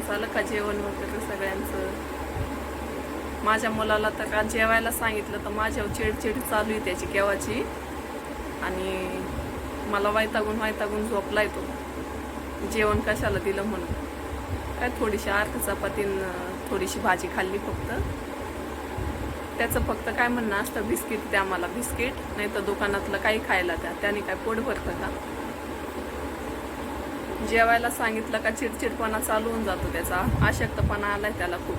झालं का जेवण वगैरे सगळ्यांचं? माझ्या मुलाला तर का जेवायला सांगितलं तर माझ्यावर चिडचिड चालू आहे त्याची केव्हाची, आणि मला वैतागून झोपलाय तो. जेवण कशाला दिलं म्हणून. काय थोडीशी अर्ध चपाती थोडीशी भाजी खाल्ली फक्त. त्याचं फक्त काय म्हणणं असतं, बिस्किट द्या मला, बिस्किट, नाही तर दुकानातलं काही खायला द्या. त्याने काय पोट भरतं का? जेवायला सांगितलं का चिडचिडपणा चालू होऊन जातो त्याचा. अशक्तपणा आलाय त्याला खूप.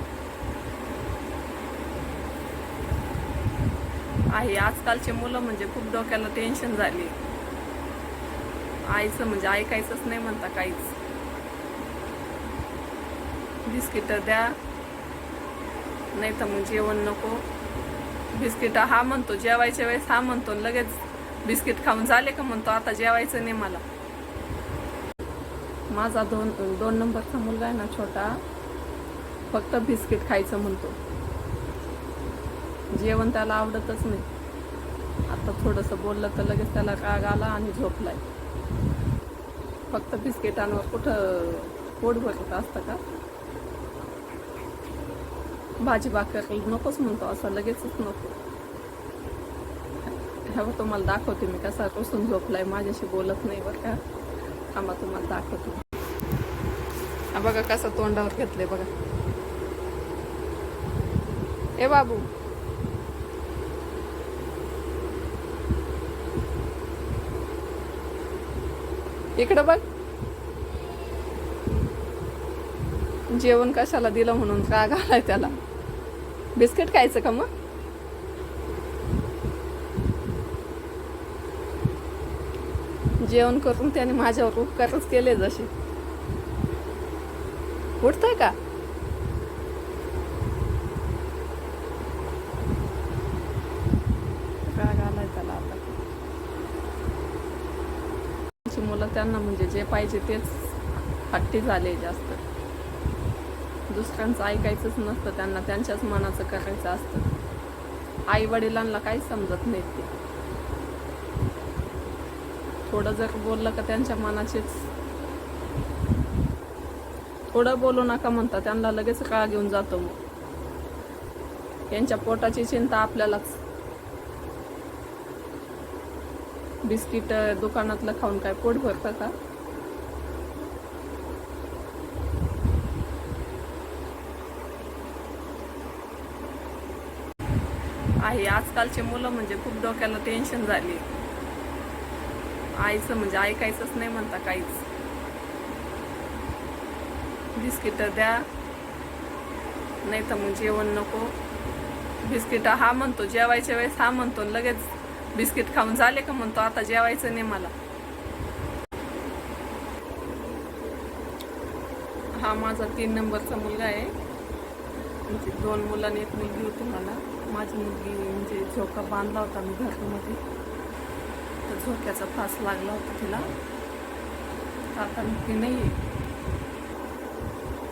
आहे आजकालचे मुलं म्हणजे खूप डोक्याला टेन्शन झाली. आईचं म्हणजे ऐकायचंच नाही म्हणता काहीच. बिस्किट द्या, नाही तर मग जेवण नको. बिस्किट हा म्हणतो जेवायच्या वेळेस, हा म्हणतो लगेच बिस्किट खाऊन झाले का म्हणतो आता जेवायचं नाही मला. माझा दोन नंबरचा मुलगा आहे ना छोटा, फक्त बिस्किट खायचं म्हणतो. जेवण त्याला आवडतच नाही. आता थोडंसं बोललं तर लगेच त्याला राग आला आणि झोपलाय. फक्त बिस्किटांवर कुठं पोट भरत असतं का? भाजी भाकर नकोच म्हणतो, असं लगेचच नको. ह्यावर तुम्हाला दाखवते मी कसा रुसून झोपलाय, माझ्याशी बोलत नाही बरं का. थांबा तुम्हाला दाखवतो. हा बघा कसं तोंडावर घेतलंय बघा. ए बाबू, इकडं बघ. जेवण कशाला दिलं म्हणून राग आलाय त्याला. बिस्किट खायचं का मग? जेवण करून त्याने माझ्यावर उपकारच केले जसे. उठतंय का? राग आलाय त्याला आता. मुलं त्यांना म्हणजे जे पाहिजे तेच हट्टी झाले जास्त. दुसऱ्यांचं ऐकायचंच नसतं त्यांना, त्यांच्याच मनाचं करायचं असतं. आई वडिलांना काहीच समजत नाही ते. थोडं जर बोललं का त्यांच्या मनाचेच, थोडं बोलू नका म्हणता त्यांना लगेच राग घेऊन जातो. मग यांच्या पोटाची चिंता आपल्यालाच. बिस्किट दुकानातलं खाऊन काय पोट भरतं का? आहे आजकालचे मुलं म्हणजे खूप डोक्याला टेन्शन झाली. आईचं म्हणजे ऐकायचंच नाही म्हणता काहीच. बिस्किट द्या, नाही तर मग जेवण नको. बिस्किट हा म्हणतो जेवायच्या वेळेस, हा म्हणतो लगेच बिस्किट खाऊन झाले का म्हणतो आता जेवायचं नाही मला. हा माझा 3 नंबरचा मुलगा आहे. म्हणजे 2 मुलांनी 1 मुलगी होती मला. माझी मुलगी म्हणजे झोका बांधला होता मी घरामध्ये, तर झोक्याचा फास लागला होता तिला. आता ती नाही.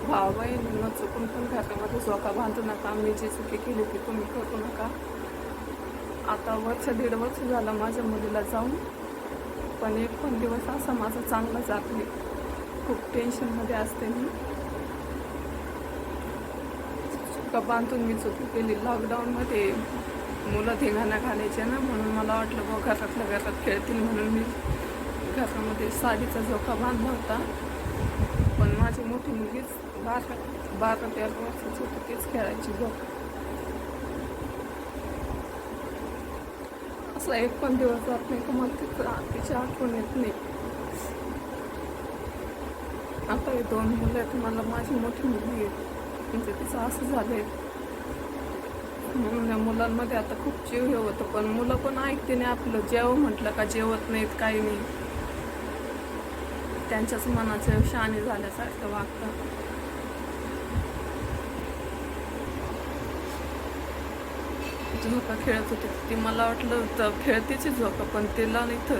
भाऊ बहीण चुकून पण घरामध्ये झोका बांधू नका. मी जी चुकी केली ती तुम्ही करू नका. आता 1.5 वर्ष झालं माझ्या मुलीला जाऊन, पण एक पण दिवस असा माझा चांगला जात नाही. खूप टेन्शनमध्ये असते मी. झोका बांधून मी चुकी केली. लॉकडाऊनमध्ये मुलं धिंगाणा घालायचे ना, म्हणून मला वाटलं बघ घरातल्या घरात खेळतील म्हणून मी घरामध्ये साडीचा झोका बांधला होता. पण माझी मोठी मुलगीच 12-13 वर्षाची होती, तीच खेळायची झोका. असं एक पण दिवस जात नाही का मला तिची आठवण येत नाही. आता हे 2 मुलं आहेत मला. माझी मोठी मुलगी आहे, म्हणजे तिचं असं झालंय. म्हणून या मुलांमध्ये आता खूप जीव हे होतं. पण मुलं पण ऐकते नाही आपलं. जेव म्हटलं का जेवत नाहीत, काही नाही. त्यांच्याच मनाचं शहाणे झाल्यासारखं वागतं. झोका खेळत होती ती, मला वाटलं तर खेळतीची झोका, पण तिला इथं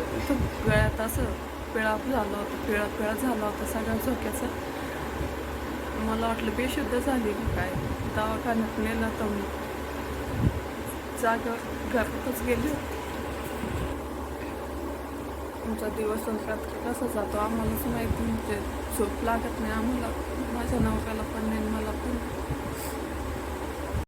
गळ्यात असं पिळा झाला होता, पिळा झाला होता सगळ्या झोक्याचा. मला वाटलं बेशुद्ध झाली की काय. दवाखान्यात नेलं तर जागेवर घरातच गेली होती. आमचा दिवस रात्र कसा जातो आम्हालाच माहिती. म्हणजे झोप लागत नाही आम्हाला. माझ्या नवऱ्याला पण नाही मला पण.